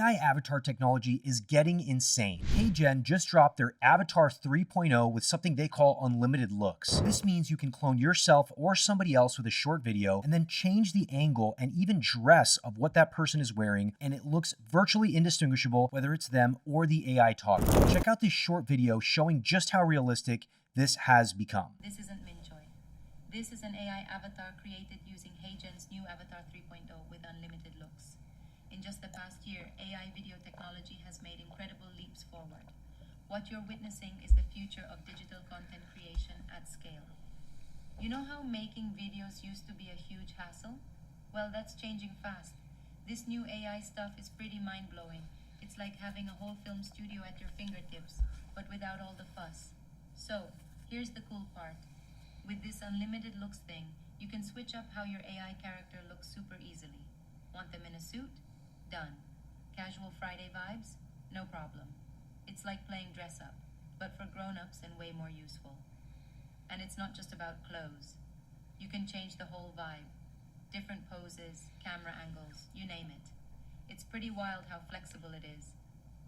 AI avatar technology is getting insane. Heygen just dropped their Avatar 3.0 with something they call unlimited looks. This means you can clone yourself or somebody else with a short video and then change the angle and even dress of what that person is wearing, and it looks virtually indistinguishable whether it's them or the AI talking. Check out this short video showing just how realistic this has become. This isn't Minchoy. This is an AI avatar created using Heygen's new Avatar 3.0 with unlimited looks. In just the past year, AI video technology has made incredible leaps forward. What you're witnessing is the future of digital content creation at scale. You know how making videos used to be a huge hassle? Well, that's changing fast. This new AI stuff is pretty mind-blowing. It's like having a whole film studio at your fingertips, but without all the fuss. So, here's the cool part. With this unlimited looks thing, you can switch up how your AI character looks super easily. Want them in a suit? Done. Casual Friday vibes? No problem. It's like playing dress up, but for grown-ups and way more useful. And it's not just about clothes. You can change the whole vibe. Different poses, camera angles, you name it. It's pretty wild how flexible it is.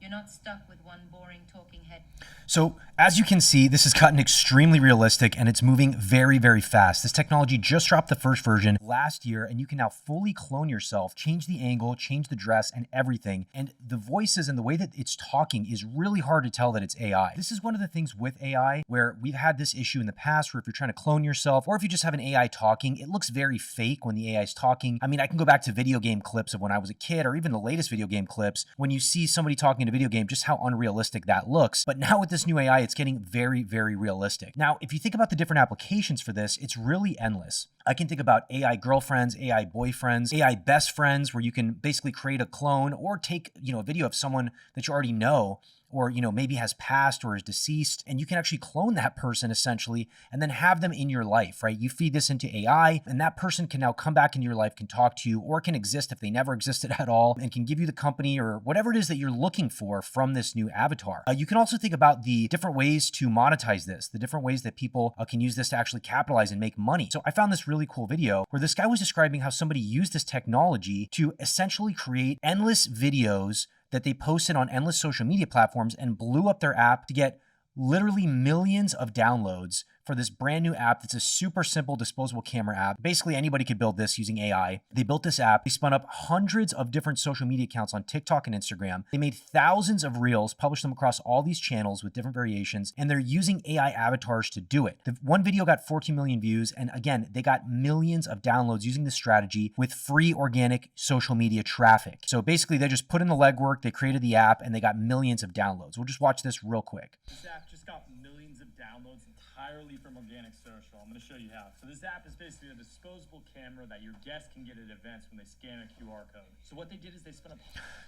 You're not stuck with one boring talking head. So as you can see, this has gotten extremely realistic and it's moving very, very fast. This technology just dropped the first version last year, and you can now fully clone yourself, change the angle, change the dress and everything. And the voices and the way that it's talking is really hard to tell that it's AI. This is one of the things with AI where we've had this issue in the past where if you're trying to clone yourself or if you just have an AI talking, it looks very fake when the AI is talking. I mean, I can go back to video game clips of when I was a kid or even the latest video game clips when you see somebody talking in a video game, just how unrealistic that looks. But now with this new AI, it's getting very, very realistic. Now, if you think about the different applications for this, it's really endless. I can think about AI girlfriends, AI boyfriends, AI best friends, where you can basically create a clone or take, a video of someone that you already know, or maybe has passed or is deceased, and you can actually clone that person essentially and then have them in your life, right? You feed this into AI and that person can now come back into your life, can talk to you, or can exist if they never existed at all, and can give you the company or whatever it is that you're looking for from this new avatar. You can also think about the different ways to monetize this, the different ways that people can use this to actually capitalize and make money. So I found this really cool video where this guy was describing how somebody used this technology to essentially create endless videos that they posted on endless social media platforms and blew up their app to get literally millions of downloads for this brand new app that's a super simple disposable camera app. Basically, anybody could build this using AI. They built this app. They spun up hundreds of different social media accounts on TikTok and Instagram. They made thousands of reels, published them across all these channels with different variations, and they're using AI avatars to do it. The one video got 14 million views, and again, they got millions of downloads using this strategy with free organic social media traffic. So basically, they just put in the legwork, they created the app, and they got millions of downloads. We'll just watch this real quick. This app just got millions of downloads entirely from organic social. I'm going to show you how. So this app is basically a disposable camera that your guests can get at events when they scan a QR code. So what they did is they spun up.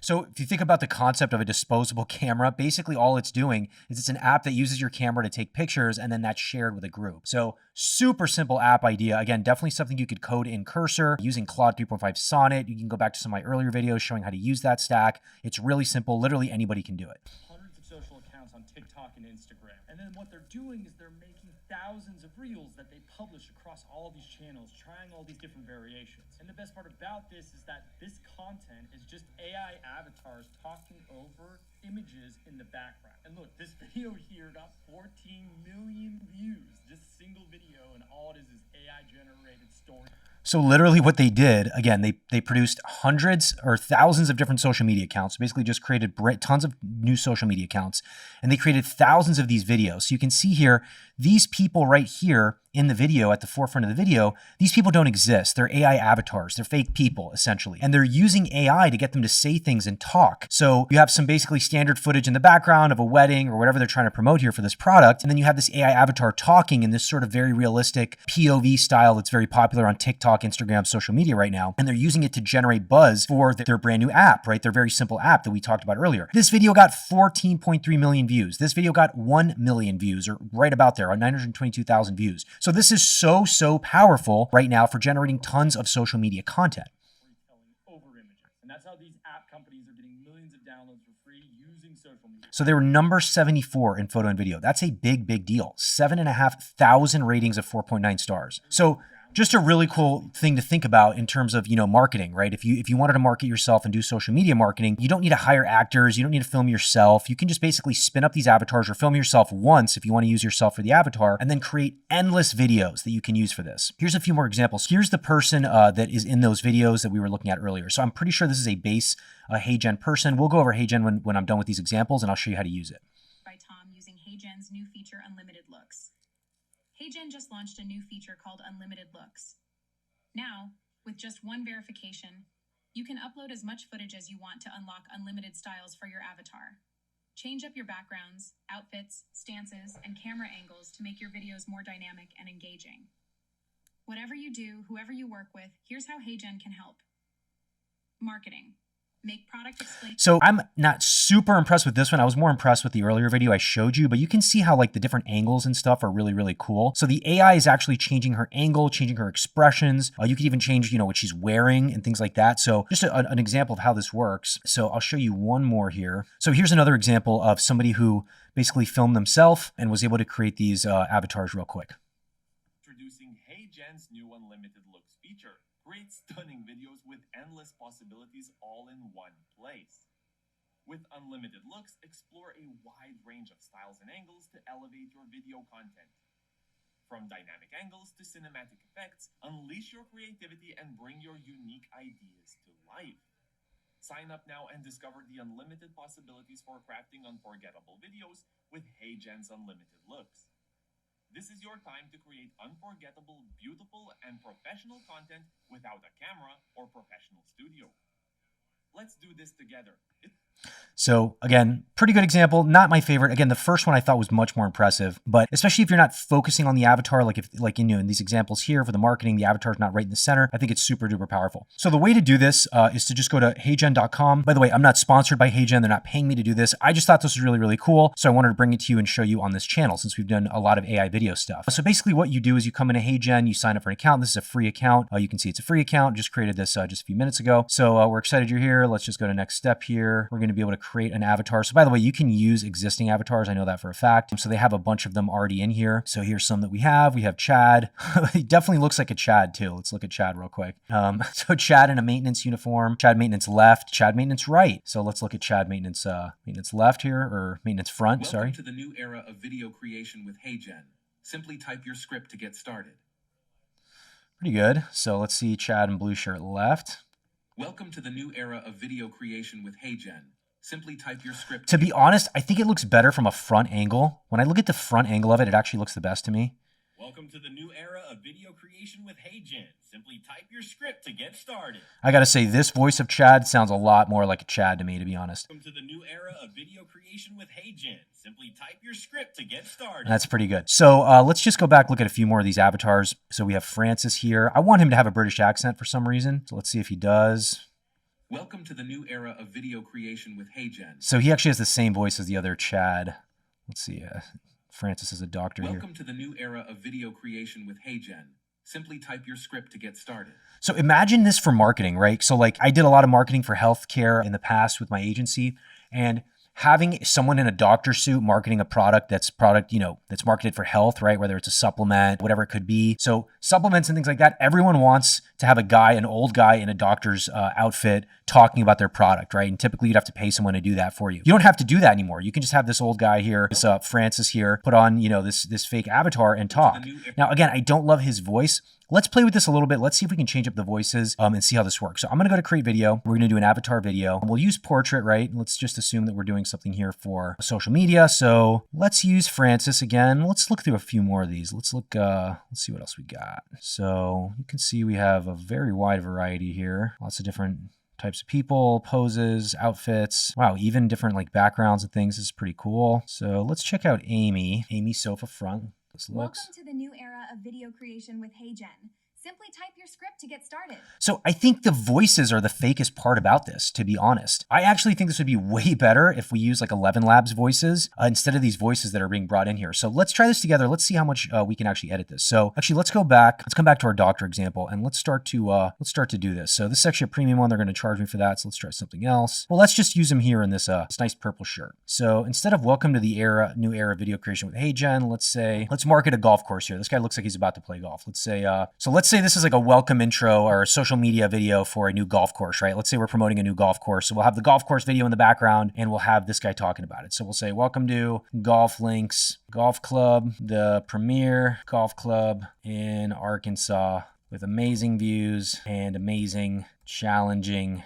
So if you think about the concept of a disposable camera, basically all it's doing is it's an app that uses your camera to take pictures and then that's shared with a group. So super simple app idea. Again, definitely something you could code in Cursor using Claude 3.5 Sonnet. You can go back to some of my earlier videos showing how to use that stack. It's really simple. Literally anybody can do it. Hundreds of social accounts on TikTok and Instagram. And then what they're doing is they're making thousands of reels that they publish across all these channels, trying all these different variations. And the best part about this is that this content is just AI avatars talking over images in the background. And look, this video here got 14 million views, just single video, and all it is AI generated story. So literally what they did, again, they produced hundreds or thousands of different social media accounts, basically just created tons of new social media accounts, and they created thousands of these videos. So you can see here, these people right here in the video, at the forefront of the video, these people don't exist. They're AI avatars. They're fake people, essentially. And they're using AI to get them to say things and talk. So you have some basically standard footage in the background of a wedding or whatever they're trying to promote here for this product. And then you have this AI avatar talking in this sort of very realistic POV style that's very popular on TikTok, Instagram, social media right now. And they're using it to generate buzz for their brand new app, right? Their very simple app that we talked about earlier. This video got 14.3 million views. This video got 1 million views, or right about there, on 922,000 views. So this is so powerful right now for generating tons of social media content. Over images. And that's how these app companies are getting millions of downloads for free using social media. So they were number 74 in photo and video. That's a big deal. 7,500 ratings of 4.9 stars. So just a really cool thing to think about in terms of, marketing, right? If you wanted to market yourself and do social media marketing, you don't need to hire actors. You don't need to film yourself. You can just basically spin up these avatars or film yourself once if you want to use yourself for the avatar, and then create endless videos that you can use for this. Here's a few more examples. Here's the person that is in those videos that we were looking at earlier. So I'm pretty sure this is a base Heygen person. We'll go over Heygen when I'm done with these examples, and I'll show you how to use it. By Tom using Heygen's new feature, Unlimited Looks. Heygen just launched a new feature called Unlimited Looks. Now, with just one verification, you can upload as much footage as you want to unlock unlimited styles for your avatar. Change up your backgrounds, outfits, stances, and camera angles to make your videos more dynamic and engaging. Whatever you do, whoever you work with, here's how Heygen can help. Marketing. Make product explain. So I'm not super impressed with this one. I was more impressed with the earlier video I showed you, but you can see how like the different angles and stuff are really, really cool. So the AI is actually changing her angle, changing her expressions. You could even change, what she's wearing and things like that. So just an example of how this works. So I'll show you one more here. So here's another example of somebody who basically filmed themselves and was able to create these avatars real quick. Introducing Heygen's new Unlimited Looks feature. Great stunning videos with endless possibilities all in one place. With Unlimited Looks, explore a wide range of styles and angles to elevate your video content. From dynamic angles to cinematic effects, unleash your creativity and bring your unique ideas to life. Sign up now and discover the unlimited possibilities for crafting unforgettable videos with Heygen's Unlimited Looks. This is your time to create unforgettable, beautiful, and professional content without a camera or professional studio. Let's do this together. So again, pretty good example. Not my favorite. Again, the first one I thought was much more impressive, but especially if you're not focusing on the avatar, like in these examples here for the marketing, the avatar is not right in the center. I think it's super duper powerful. So the way to do this is to just go to heygen.com. By the way, I'm not sponsored by Heygen. They're not paying me to do this. I just thought this was really, really cool. So I wanted to bring it to you and show you on this channel since we've done a lot of AI video stuff. So basically what you do is you come into Heygen, you sign up for an account. This is a free account. You can see it's a free account. Just created this just a few minutes ago. So we're excited you're here. Let's just go to next step here. We're going to be able to create an avatar. So by the way, you can use existing avatars. I know that for a fact. So they have a bunch of them already in here. So here's some that we have. We have Chad. He definitely looks like a Chad too. Let's look at Chad real quick. So Chad in a maintenance uniform, Chad maintenance left, Chad maintenance right. So let's look at Chad maintenance left here, or maintenance front, sorry. Welcome to the new era of video creation with Heygen. Simply type your script to get started. Pretty good. So let's see Chad in blue shirt left. Welcome to the new era of video creation with Heygen. Simply type your script. To be honest, I think it looks better from a front angle. When I look at the front angle of it, it actually looks the best to me. Welcome to the new era of video creation with Heygen. Simply type your script to get started. I gotta say, this voice of Chad sounds a lot more like a Chad to me, to be honest. Welcome to the new era of video creation with Heygen. Simply type your script to get started. That's pretty good. So let's just go back, look at a few more of these avatars. So we have Francis here. I want him to have a British accent for some reason. So let's see if he does. Welcome to the new era of video creation with Heygen. So he actually has the same voice as the other Chad. Let's see. Francis is a doctor here. Welcome to the new era of video creation with Heygen. Simply type your script to get started. So imagine this for marketing, right? So like I did a lot of marketing for healthcare in the past with my agency, and having someone in a doctor suit marketing a product that's marketed for health, right? Whether it's a supplement, whatever it could be. So supplements and things like that, everyone wants to have an old guy in a doctor's outfit talking about their product, right? And typically you'd have to pay someone to do that for you. You don't have to do that anymore. You can just have this old guy here, this Francis here, put on, this fake avatar and talk. Now, again, I don't love his voice. Let's play with this a little bit. Let's see if we can change up the voices and see how this works. So I'm going to go to create video. We're going to do an avatar video. We'll use portrait, right? Let's just assume that we're doing something here for social media. So let's use Francis again. Let's look through a few more of these. Let's see what else we got. So you can see we have a very wide variety here. Lots of different types of people, poses, outfits. Wow, even different like backgrounds and things. This is pretty cool. So let's check out Amy. Amy sofa front. Welcome to the new era of video creation with Heygen. Simply type your script to get started. So I think the voices are the fakest part about this, to be honest. I actually think this would be way better if we use like 11 Labs voices instead of these voices that are being brought in here. So let's try this together. Let's see how much we can actually edit this. So actually, let's go back. Let's come back to our doctor example and let's start to do this. So this is actually a premium one. They're going to charge me for that. So let's try something else. Well, let's just use him here in this nice purple shirt. So instead of welcome to the new era of video creation with Heygen, let's market a golf course here. This guy looks like he's about to play golf. Let's say say this is like a welcome intro or a social media video for a new golf course, right? Let's say we're promoting a new golf course. So we'll have the golf course video in the background and we'll have this guy talking about it. So we'll say, welcome to Golf Links Golf Club, the premier golf club in Arkansas with amazing views and amazing challenging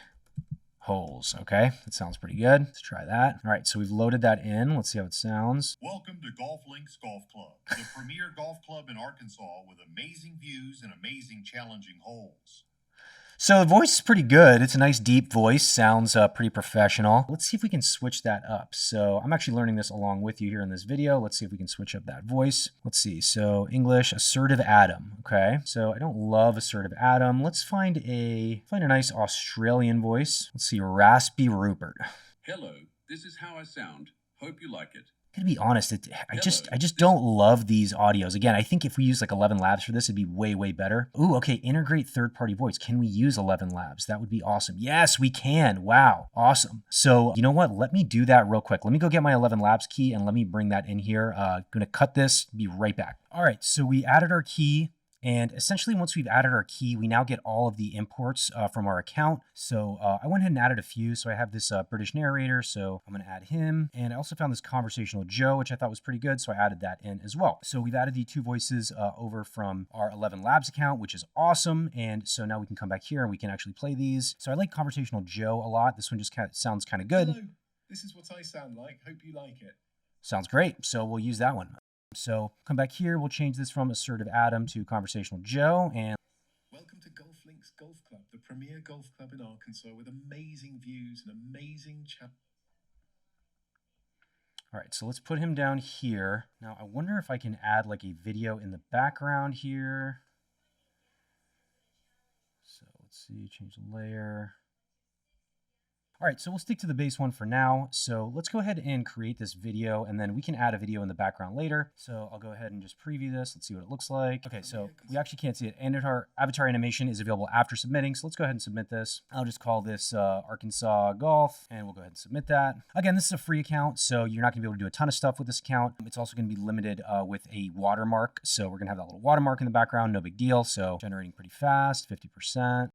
holes. Okay, that sounds pretty good. Let's try that. All right, so we've loaded that in. Let's see how it sounds. Welcome to Golf Links Golf Club, the premier golf club in Arkansas with amazing views and amazing challenging holes. So the voice is pretty good. It's a nice deep voice. Sounds pretty professional. Let's see if we can switch that up. So I'm actually learning this along with you here in this video. Let's see if we can switch up that voice. Let's see. So English, assertive Adam. Okay. So I don't love assertive Adam. Let's find a nice Australian voice. Let's see. Raspy Rupert. Hello, this is how I sound. Hope you like it. To be honest, I just don't love these audios. Again, I think if we use like 11 Labs for this, it'd be way, way better. Ooh, okay, integrate third-party voice. Can we use 11 Labs? That would be awesome. Yes, we can. Wow, awesome. So you know what? Let me do that real quick. Let me go get my 11 Labs key and let me bring that in here. Gonna cut this, be right back. All right, so we added our key. And essentially, once we've added our key, we now get all of the imports from our account. So I went ahead and added a few. So I have this British narrator, so I'm going to add him. And I also found this conversational Joe, which I thought was pretty good, so I added that in as well. So we've added the two voices over from our 11 Labs account, which is awesome. And so now we can come back here and we can actually play these. So I like conversational Joe a lot. This one just sounds kind of good. Hello, this is what I sound like. Hope you like it. Sounds great. So we'll use that one. So come back here, we'll change this from assertive Adam to conversational Joe, and welcome to Golf Links Golf Club, the premier golf club in Arkansas with amazing views and amazing all right, so let's put him down here. Now I wonder if I can add like a video in the background here. So let's see, change the layer. All right, so we'll stick to the base one for now. So let's go ahead and create this video, and then we can add a video in the background later. So I'll go ahead and just preview this. Let's see what it looks like. Okay, so we actually can't see it. And our avatar animation is available after submitting. So let's go ahead and submit this. I'll just call this Arkansas Golf, and we'll go ahead and submit that. Again, this is a free account, so you're not gonna be able to do a ton of stuff with this account. It's also gonna be limited with a watermark. So we're gonna have that little watermark in the background, no big deal. So generating pretty fast, 50%.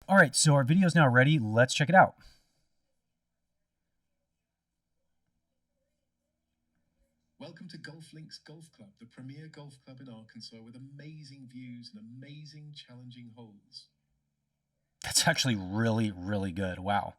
All right, so our video is now ready. Let's check it out. Welcome to Golf Links Golf Club, the premier golf club in Arkansas with amazing views and amazing challenging holes. That's actually really, really good. Wow.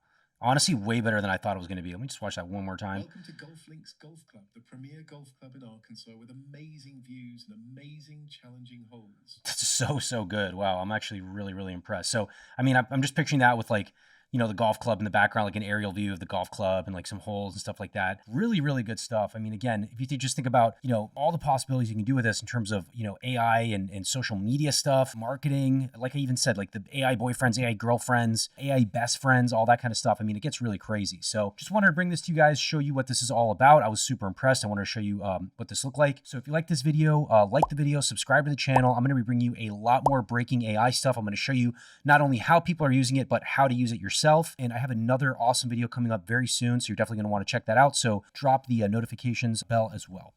Honestly, way better than I thought it was going to be. Let me just watch that one more time. Welcome to Golf Links Golf Club, the premier golf club in Arkansas with amazing views and amazing challenging holes. That's so good. Wow, I'm actually really, really impressed. So, I mean, I'm just picturing that with like, you know, the golf club in the background, like an aerial view of the golf club and like some holes and stuff like that. Really, really good stuff. I mean, again, if you just think about, you know, all the possibilities you can do with this in terms of, you know, AI and social media stuff, marketing, like I even said, like the AI boyfriends, AI girlfriends, AI best friends, all that kind of stuff. I mean, it gets really crazy. So just wanted to bring this to you guys, show you what this is all about. I was super impressed. I wanted to show you what this looked like. So if you like this video, like the video, subscribe to the channel. I'm going to be bringing you a lot more breaking AI stuff. I'm going to show you not only how people are using it, but how to use it yourself. And I have another awesome video coming up very soon, so you're definitely going to want to check that out. So drop the notifications bell as well.